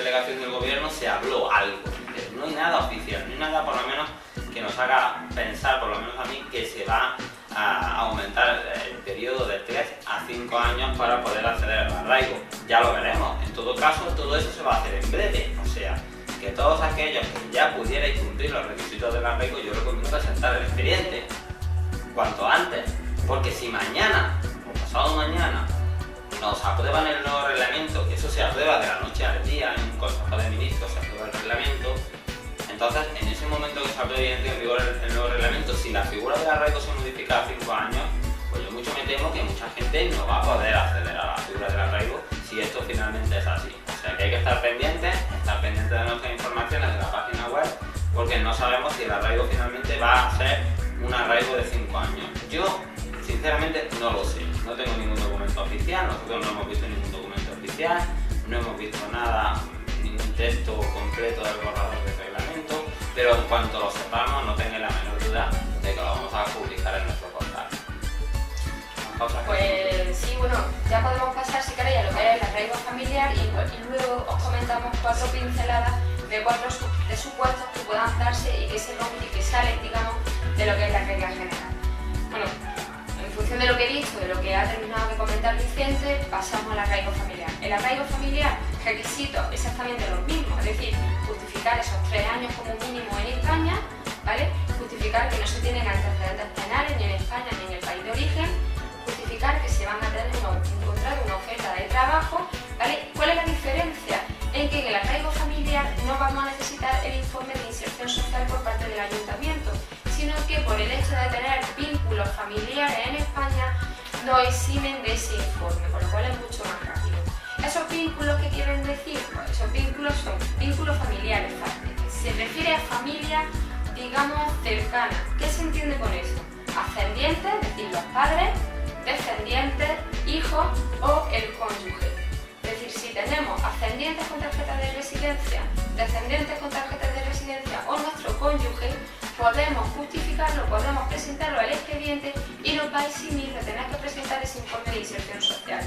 delegación del gobierno se habló algo, pero no hay nada oficial, no hay nada por lo menos que nos haga pensar, por lo menos a mí, que se va a aumentar el periodo de 3 a 5 años para poder acceder al arraigo. Ya lo veremos. En todo caso, todo eso se va a hacer en breve. O sea, que todos aquellos que ya pudierais cumplir los requisitos del arraigo, yo recomiendo presentar el expediente cuanto antes. Porque si mañana o pasado mañana nos aprueban el nuevo reglamento, que eso se aprueba de la noche al día, en un consejo de ministros se aprueba el reglamento, entonces en ese momento que se apruebe en vigor el nuevo reglamento, si la figura del arraigo se modifica a 5 años, pues yo mucho me temo que mucha gente no va a poder acceder a la figura del arraigo si esto finalmente es así. O sea que hay que estar pendientes de nuestras informaciones de la página web, porque no sabemos si el arraigo finalmente va a ser un arraigo de 5 años. Yo sinceramente no lo sé, no tengo ningún documento oficial, nosotros no hemos visto ningún documento oficial, no hemos visto nada, ningún texto completo del borrador del reglamento, pero en cuanto lo sepamos no tengáis la menor duda de que lo vamos a publicar en nuestro portal. Pues sí, bueno, ya podemos pasar si queréis a lo que es el arraigo familiar y luego os comentamos 4 pinceladas de 4 de supuestos que puedan darse y que salen, digamos, de lo que es la regla general. Bueno, en función de lo que he visto, de lo que ha terminado de comentar Vicente, pasamos al arraigo familiar. El arraigo familiar, requisitos exactamente los mismos, es decir, justificar esos 3 años como mínimo en España, ¿vale? Justificar que no se tienen antecedentes penales ni en España ni en el país de origen, justificar que se van a tener encontrar una oferta de trabajo, ¿vale? ¿Cuál es la diferencia? En que en el arraigo familiar no vamos a necesitar el informe de inserción social por parte del ayuntamiento, sino que por el hecho de tener vínculos familiares en España nos eximen de ese informe, con lo cual es mucho más rápido. ¿Esos vínculos qué quieren decir? Pues esos vínculos son vínculos familiares, se refiere a familia, digamos, cercana. ¿Qué se entiende con eso? Ascendientes, es decir, los padres, descendientes, hijos o el cónyuge. Es decir, si tenemos ascendientes con tarjeta de residencia, descendientes con tarjeta de residencia o nuestro cónyuge, podemos justificarlo, podemos presentarlo al expediente y nos va a eximir de tener que presentar ese informe de inserción social.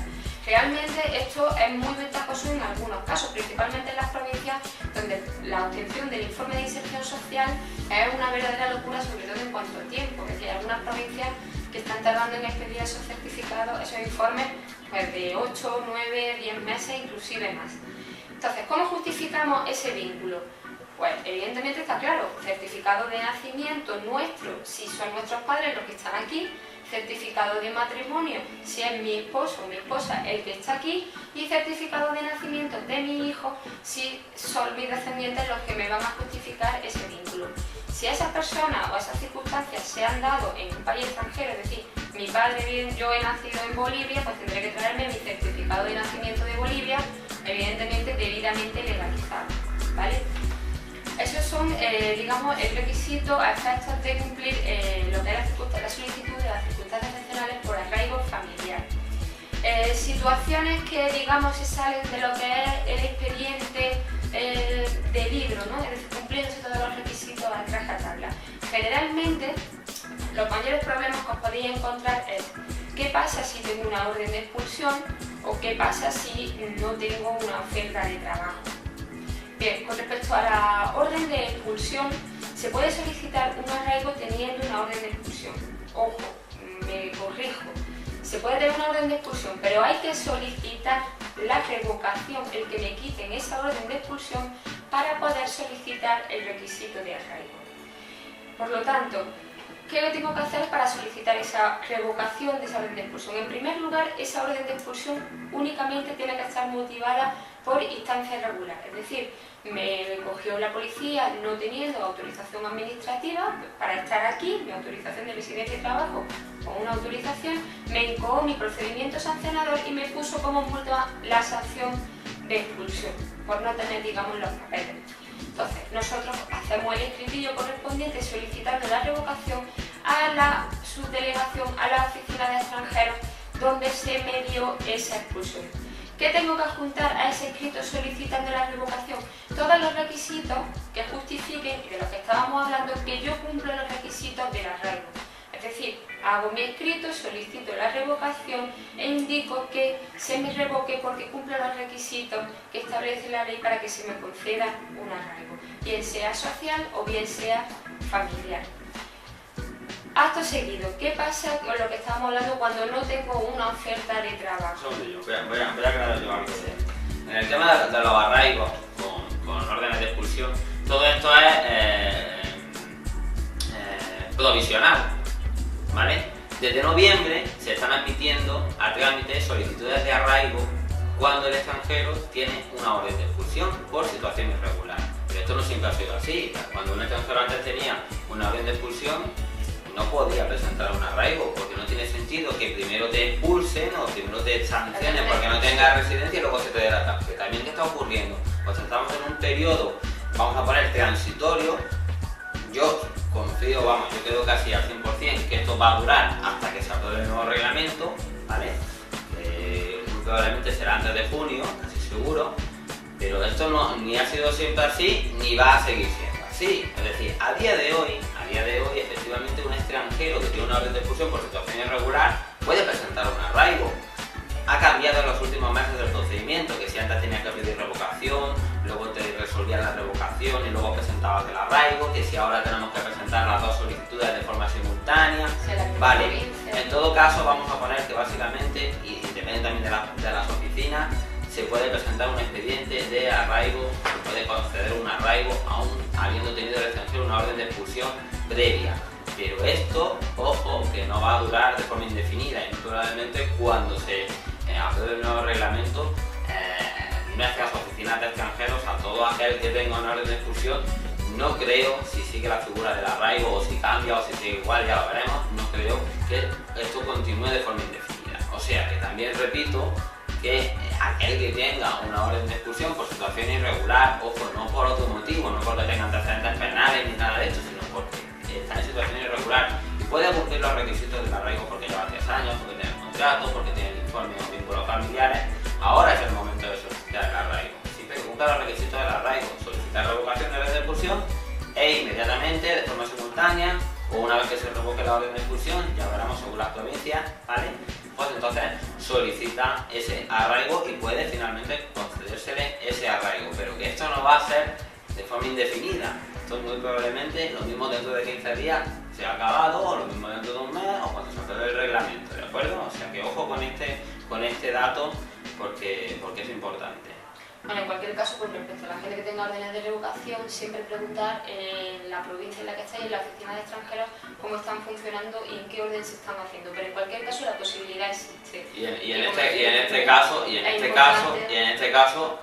Realmente esto es muy ventajoso en algunos casos, principalmente en las provincias donde la obtención del informe de inserción social es una verdadera locura, sobre todo en cuanto al tiempo, porque hay algunas provincias que están tardando en expedir esos certificados, esos informes, pues de 8, 9, 10 meses, inclusive más. Entonces, ¿cómo justificamos ese vínculo? Pues evidentemente está claro, certificado de nacimiento nuestro, si son nuestros padres los que están aquí, certificado de matrimonio, si es mi esposo o mi esposa el que está aquí, y certificado de nacimiento de mi hijo, si son mis descendientes los que me van a justificar ese vínculo. Si esas personas o esas circunstancias se han dado en un país extranjero, es decir, mi padre, yo he nacido en Bolivia, pues tendré que traerme mi certificado de nacimiento de Bolivia, evidentemente debidamente legalizado, ¿vale? Esos son, digamos, el requisito a efectos de cumplir lo que es la solicitud de las circunstancias excepcionales por arraigo familiar. Situaciones que, digamos, se salen de lo que es el expediente de libro, ¿no? Es decir, cumpliéndose todos los requisitos a rajatabla. Generalmente, los mayores problemas que os podéis encontrar es qué pasa si tengo una orden de expulsión o qué pasa si no tengo una oferta de trabajo. Bien, con respecto a la orden de expulsión, se puede solicitar un arraigo teniendo una orden de expulsión. Ojo, me corrijo, se puede tener una orden de expulsión, pero hay que solicitar la revocación, el que me quiten esa orden de expulsión para poder solicitar el requisito de arraigo. Por lo tanto, ¿qué tengo que hacer para solicitar esa revocación de esa orden de expulsión? En primer lugar, esa orden de expulsión únicamente tiene que estar motivada por instancia regular, es decir, me cogió la policía no teniendo autorización administrativa para estar aquí, mi autorización de residencia y trabajo con una autorización, me incoó mi procedimiento sancionador y me puso como multa la sanción de expulsión por no tener, digamos, los papeles. Entonces, nosotros hacemos el escritillo correspondiente solicitando la revocación a la subdelegación, a la oficina de extranjeros donde se me dio esa expulsión. ¿Qué tengo que adjuntar a ese escrito solicitando la revocación? Todos los requisitos que justifiquen, y de los que estábamos hablando, que yo cumplo los requisitos del arraigo. Es decir, hago mi escrito, solicito la revocación e indico que se me revoque porque cumple los requisitos que establece la ley para que se me conceda un arraigo, bien sea social o bien sea familiar. Acto seguido, ¿qué pasa con lo que estamos hablando cuando no tengo una oferta de trabajo? Voy a aclarar yo algo. En el tema de los arraigos con órdenes de expulsión, todo esto es provisional, ¿vale? Desde noviembre se están admitiendo a trámite solicitudes de arraigo cuando el extranjero tiene una orden de expulsión por situación irregular. Pero esto no siempre ha sido así. Cuando un extranjero antes tenía una orden de expulsión, no podía presentar un arraigo, porque no tiene sentido que primero te expulsen o primero te sancionen porque no tengas residencia y luego se te dé la tarjeta. También, ¿qué está ocurriendo? Pues estamos en un periodo, vamos a poner transitorio. Yo confío, yo creo casi al 100% que esto va a durar hasta que se apruebe el nuevo reglamento, ¿vale? Muy probablemente será antes de junio, casi seguro, pero esto no, ni ha sido siempre así, ni va a seguir siendo así. Es decir, a día de hoy, efectivamente un extranjero que tiene una orden de expulsión por situación irregular puede presentar un arraigo. Ha cambiado en los últimos meses del procedimiento, que si antes tenías que pedir revocación, luego te resolvían la revocación y luego presentabas el arraigo, que si ahora tenemos que presentar las dos solicitudes de forma simultánea. Vale, en todo caso vamos a poner que básicamente, y depende también de las oficinas, se puede presentar un expediente de arraigo, se puede conceder un arraigo aún habiendo tenido el extranjero una orden de expulsión previa. Pero esto, ojo, que no va a durar de forma indefinida y probablemente cuando se apruebe el nuevo reglamento, nuestras oficinas de extranjeros, a todo aquel que tenga una orden de expulsión, no creo, si sigue la figura del arraigo o si cambia o si sigue igual, ya lo veremos, no creo que esto continúe de forma indefinida. O sea que también repito que aquel que tenga una orden de expulsión por situación irregular, ojo, no por otro motivo, no porque tenga antecedentes penales ni nada de esto, sino porque está en situación irregular y puede cumplir los requisitos del arraigo porque lleva 3 años, porque tiene contrato, porque tiene el informe o vínculos familiares, ahora es el momento de solicitar el arraigo. Siempre que cumpla los requisitos del arraigo, solicitar revocación de orden de expulsión e inmediatamente, de forma simultánea, o una vez que se revoque la orden de expulsión, ya veremos según las provincias, ¿vale? Pues entonces solicita ese arraigo y puede finalmente concedérsele ese arraigo, pero que esto no va a ser de forma indefinida. Esto muy probablemente, lo mismo dentro de 15 días se ha acabado, o lo mismo dentro de un mes, o cuando se apruebe el reglamento, ¿de acuerdo? O sea que ojo con este dato porque es importante. Bueno, en cualquier caso, con respecto a la gente que tenga órdenes de revocación, siempre preguntar en la provincia en la que estáis, en la oficina de extranjeros, cómo están funcionando y en qué orden se están haciendo. Pero en cualquier caso, la posibilidad existe. Y en este caso,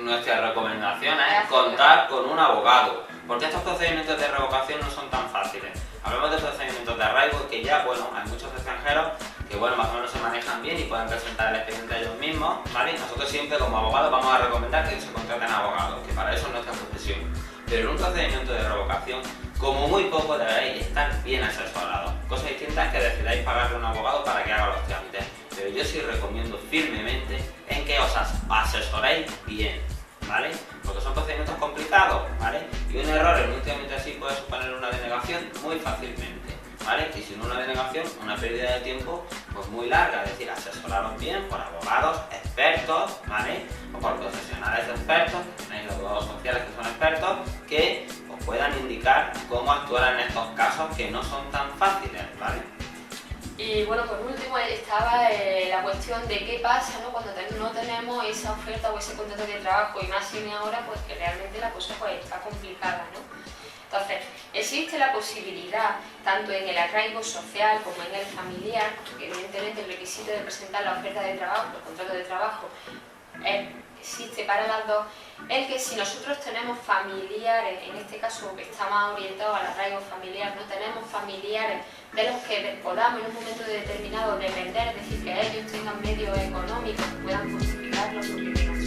nuestra recomendación es contar con un abogado, porque estos procedimientos de revocación no son tan fáciles. Hablamos de procedimientos de arraigo que ya, bueno, hay muchos extranjeros que, bueno, más o menos se manejan bien y pueden presentar el expediente ellos mismos, ¿vale? Nosotros siempre como abogados vamos a recomendar que se contraten abogados, que para eso es nuestra profesión. Pero en un procedimiento de revocación, como muy poco deberéis estar bien asesorados. Cosa distinta es que decidáis pagarle a un abogado para que haga los trámites. Pero yo sí recomiendo firmemente en que os asesoréis bien, ¿vale? Porque son procedimientos complicados, ¿vale? Y un error en un trámite así puede suponer una denegación muy fácilmente, ¿vale? Y sin una denegación, una pérdida de tiempo pues muy larga, es decir, asesoraros bien por abogados expertos, ¿vale? O por profesionales expertos, tenéis los abogados sociales que son expertos, que os puedan indicar cómo actuar en estos casos que no son tan fáciles, ¿vale? Y bueno, por último estaba la cuestión de qué pasa, ¿no? Cuando no tenemos esa oferta o ese contrato de trabajo, y más si ahora, pues que realmente la cosa pues está complicada, ¿no? Entonces, existe la posibilidad, tanto en el arraigo social como en el familiar, porque evidentemente el requisito de presentar la oferta de trabajo, el contrato de trabajo, existe para las dos, el que si nosotros tenemos familiares, en este caso que está más orientado al arraigo familiar, no tenemos familiares de los que podamos en un momento determinado depender, es decir, que ellos tengan medios económicos que puedan justificarlo porque